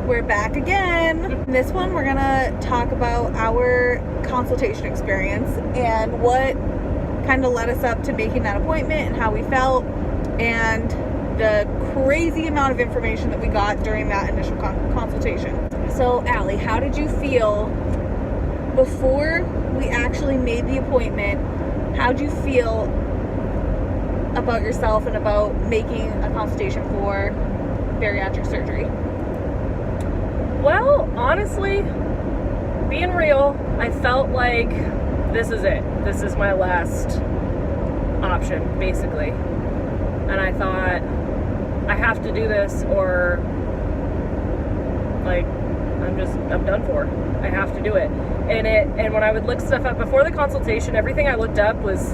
We're back again. In this one, we're gonna talk about our consultation experience and what kind of led us up to making that appointment and how we felt and the crazy amount of information that we got during that initial consultation. So, Allie, how did you feel before we actually made the appointment? How did you feel about yourself and about making a consultation for bariatric surgery? Well, honestly, being real, I felt like this is it. This is my last option, basically. And I thought, I have to do this or, like, I'm done for. I have to do it. And when I would look stuff up before the consultation, everything I looked up was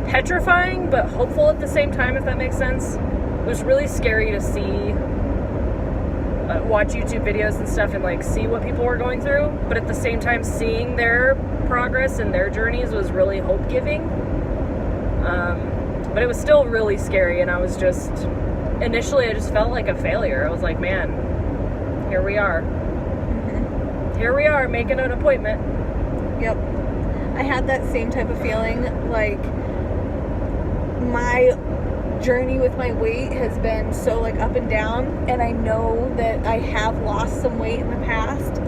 petrifying, but hopeful at the same time, if that makes sense. It was really scary to see, watch YouTube videos and stuff and like see what people were going through, but at the same time seeing their progress and their journeys was really hope-giving. But it was still really scary, and I was just, initially I just felt like a failure. I was like, man, here we are. Here we are making an appointment. Yep. I had that same type of feeling. Like, my journey with my weight has been so like up and down, and I know that I have lost some weight in the past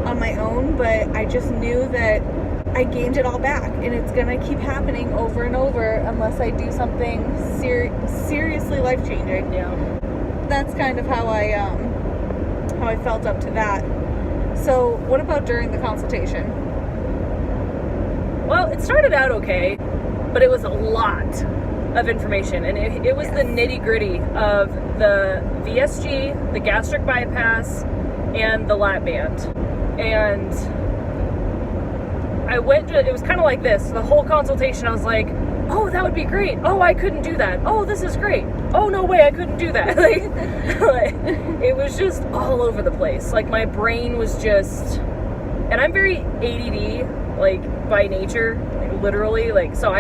on my own, but I just knew that I gained it all back, and it's gonna keep happening over and over unless I do something seriously life-changing. Yeah. That's kind of how I felt up to that. So what about during the consultation? Well, it started out okay, but it was a lot of information, and it was the nitty-gritty of the VSG, the gastric bypass, and the lap band. And it was kind of like this. The whole consultation, I was like, oh, that would be great. Oh, I couldn't do that. Oh, this is great. Oh, no way, I couldn't do that. like, it was just all over the place. Like, my brain was just, and I'm very ADD, like, by nature, like, literally. Like, so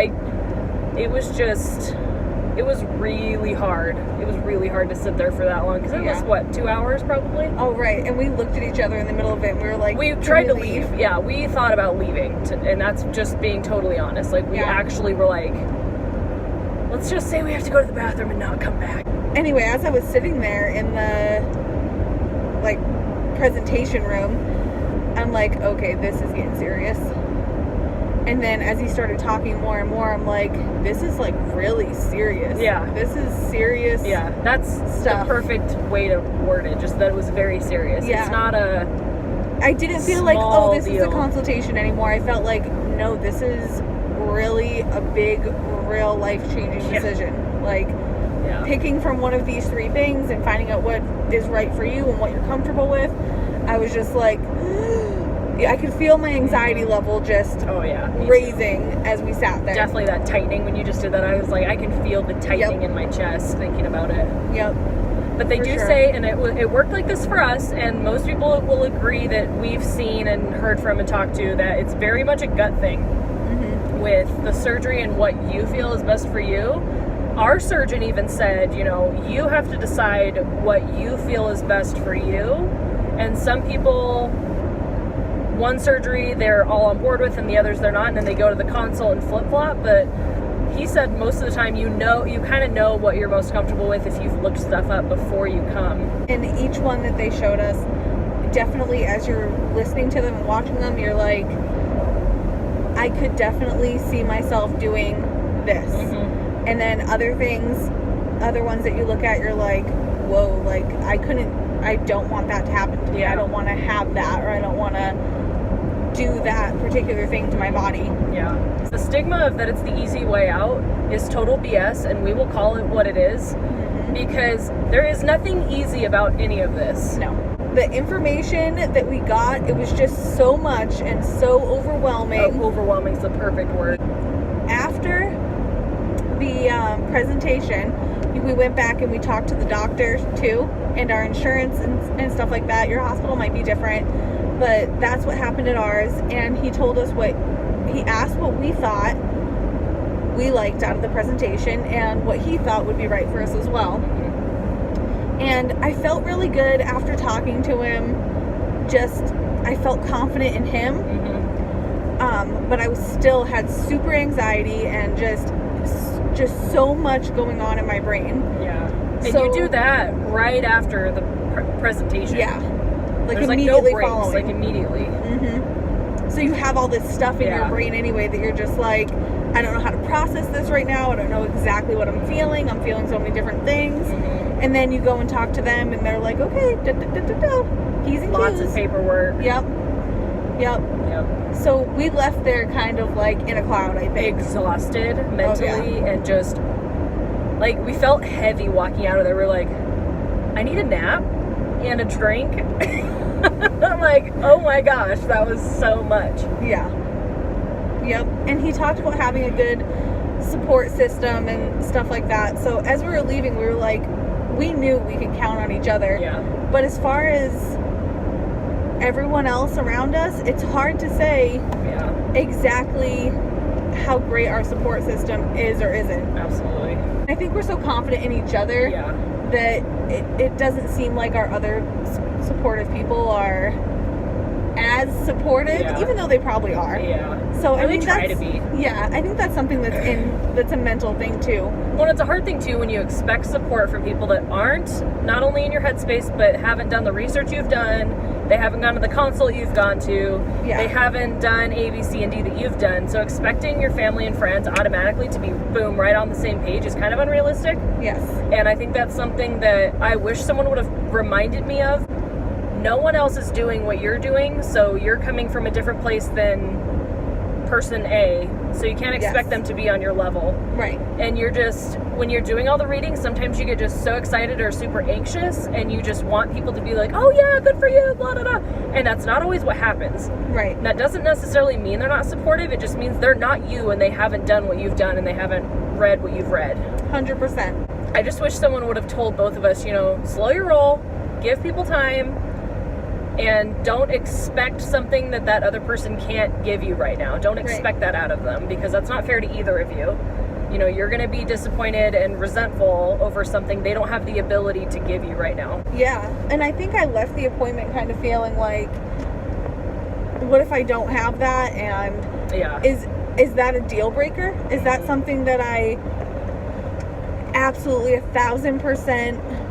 it was really hard. It was really hard to sit there for that long, because it was, what, 2 hours probably? Oh, right. And we looked at each other in the middle of it, and we were like, we tried to leave. Yeah, we thought about leaving, and that's just being totally honest. Like, we actually were like, let's just say we have to go to the bathroom and not come back. Anyway, as I was sitting there in the, like, presentation room, I'm like, okay, this is getting serious. And then as he started talking more and more, I'm like, this is like really serious. Yeah. This is serious. Yeah, that's stuff. The perfect way to word it, just that it was very serious. Yeah. It's not a I didn't feel like, oh, this deal. is a consultation anymore. I felt like, no, this is really a big, real life-changing decision. Like, picking from one of these three things and finding out what is right for you and what you're comfortable with. I was just like, I could feel my anxiety level just raising as we sat there. Definitely that tightening when you just did that. I was like, I can feel the tightening in my chest thinking about it. Yep. But they do say, and it worked like this for us, and most people will agree that we've seen and heard from and talked to, that it's very much a gut thing with the surgery and what you feel is best for you. Our surgeon even said, you know, you have to decide what you feel is best for you. And some people, one surgery they're all on board with and the others they're not, and then they go to the consult and flip-flop. But he said most of the time you kind of know what you're most comfortable with if you've looked stuff up before you come. And each one that they showed us, definitely as you're listening to them and watching them, you're like, I could definitely see myself doing this. And then other ones that you look at, you're like, whoa, like I don't want that to happen to me. I don't want to have that, or I don't want to do that particular thing to my body. Yeah. The stigma of that it's the easy way out is total BS, and we will call it what it is, because there is nothing easy about any of this. No. The information that we got, it was just so much and so overwhelming. Oh, overwhelming is the perfect word. After the presentation, we went back and we talked to the doctor too, and our insurance and stuff like that. Your hospital might be different, but that's what happened at ours. And he told us he asked what we thought we liked out of the presentation and what he thought would be right for us as well. And I felt really good after talking to him. I felt confident in him. But I still had super anxiety and just so much going on in my brain. Yeah. And you do that right after the presentation. Yeah. Like there's immediately no breaks, following. like immediately. So you have all this stuff in your brain anyway that you're just like, I don't know how to process this right now. I don't know exactly what I'm feeling. I'm feeling so many different things. And then you go and talk to them and they're like, okay, P's and Q's. Lots of paperwork. Yep. So we left there kind of like in a cloud, I think. Exhausted mentally and just like we felt heavy walking out of there. We're like, I need a nap and a drink. I'm like, oh my gosh, that was so much. Yeah. Yep. And he talked about having a good support system and stuff like that. So as we were leaving, we were like, we knew we could count on each other. Yeah. But as far as everyone else around us, it's hard to say exactly how great our support system is or isn't. Absolutely. I think we're so confident in each other that it doesn't seem like our other supportive people are as supportive, even though they probably are. So I mean, try to be. Yeah, I think that's something that's a mental thing too. Well, it's a hard thing too when you expect support from people that aren't not only in your headspace but haven't done the research you've done. They haven't gone to the consult you've gone to. They haven't done A, B, C, and D that you've done. So expecting your family and friends automatically to be, boom, right on the same page is kind of unrealistic. Yes. And I think that's something that I wish someone would have reminded me of. No one else is doing what you're doing, so you're coming from a different place than person A, so you can't expect them to be on your level. Right. And you're just, when you're doing all the readings, sometimes you get just so excited or super anxious and you just want people to be like, oh yeah, good for you, blah, blah, blah. And that's not always what happens. Right. And that doesn't necessarily mean they're not supportive. It just means they're not you and they haven't done what you've done and they haven't read what you've read. 100%. I just wish someone would have told both of us, slow your roll, give people time, and don't expect something that other person can't give you right now. Don't expect that out of them, because that's not fair to either of you. You're going to be disappointed and resentful over something they don't have the ability to give you right now. Yeah, and I think I left the appointment kind of feeling like, what if I don't have that? And is that a deal breaker? Is that something that I absolutely 1,000%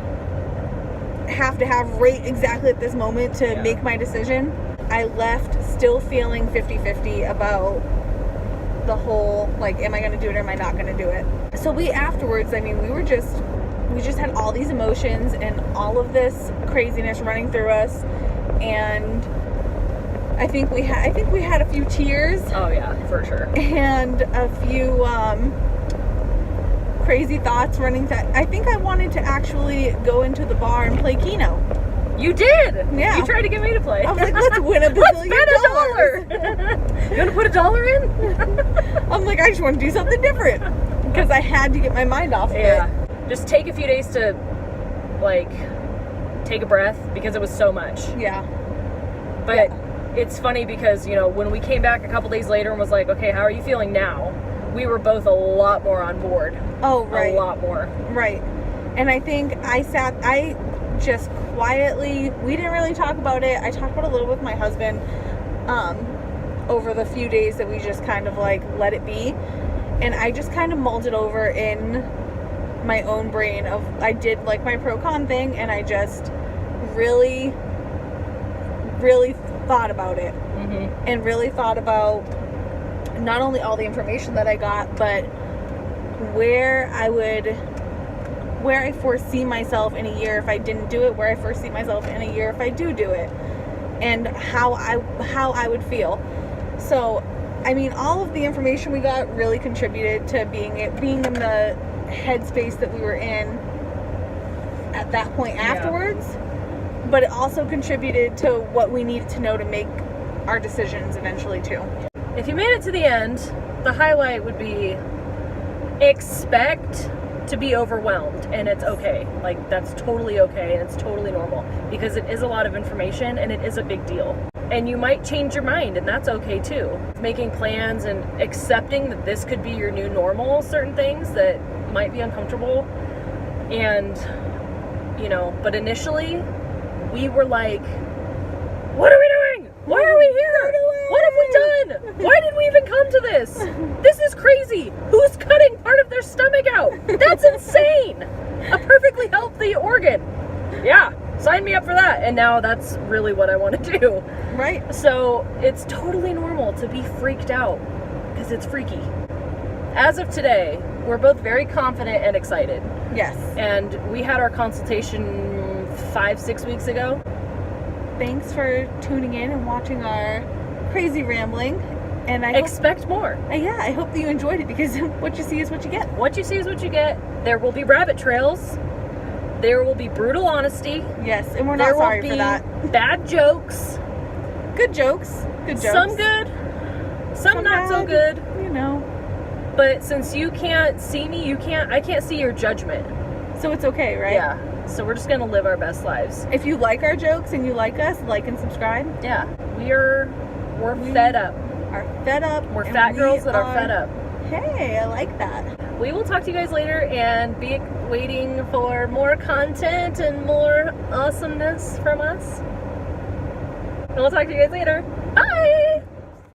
have to have right exactly at this moment to make my decision? I left still feeling 50-50 about the whole, like, am I going to do it or am I not going to do it? So we afterwards, we just had all these emotions and all of this craziness running through us, and I think we had a few tears. Oh yeah, for sure. And a few crazy thoughts running through. I think I wanted to actually go into the bar and play Keno. You did? Yeah. You tried to get me to play. I was like, let's win $1 billion. Let's bet $1. You want to put $1 in? I'm like, I just want to do something different. Because I had to get my mind off of it. Just take a few days to, take a breath, because it was so much. Yeah. But it's funny because, when we came back a couple days later and was like, okay, how are you feeling now? We were both a lot more on board. Oh, right. A lot more. Right. And I think I just quietly, we didn't really talk about it. I talked about it a little with my husband over the few days that we just kind of let it be. And I just kind of mulled it over in my own brain I did my pro-con thing, and I just really, really thought about it. Mm-hmm. And really thought about not only all the information that I got, but where I foresee myself in a year if I didn't do it, where I foresee myself in a year if I do it, and how I would feel. So, all of the information we got really contributed to being in the headspace that we were in at that point afterwards, but it also contributed to what we needed to know to make our decisions eventually too. If you made it to the end, the highlight would be expect to be overwhelmed, and it's okay. That's totally okay, and it's totally normal, because it is a lot of information and it is a big deal. And you might change your mind, and that's okay too. Making plans and accepting that this could be your new normal, certain things that might be uncomfortable, and you know, but initially we were like, what are we doing? Why are we here? What have we done? Why did we even come to this? This is crazy. Who's cutting part of their stomach out? That's insane. A perfectly healthy organ. Yeah, sign me up for that. And now that's really what I want to do. Right. So it's totally normal to be freaked out because it's freaky. As of today, we're both very confident and excited. Yes. And we had our consultation 5-6 weeks ago. Thanks for tuning in and watching our crazy rambling. And I expect more. I hope that you enjoyed it, because what you see is what you get. What you see is what you get. There will be rabbit trails. There will be brutal honesty. Yes, and we're not sorry for that. There will be bad jokes. Good jokes. Good jokes. Some good. Some not so good. You know. But since you can't see me, I can't see your judgment. So it's okay, right? Yeah. So we're just gonna live our best lives. If you like our jokes and you like us, like and subscribe. Yeah. We're fed up. Are fed up. We're fat girls that are fed up. Hey, I like that. We will talk to you guys later and be waiting for more content and more awesomeness from us. And we'll talk to you guys later.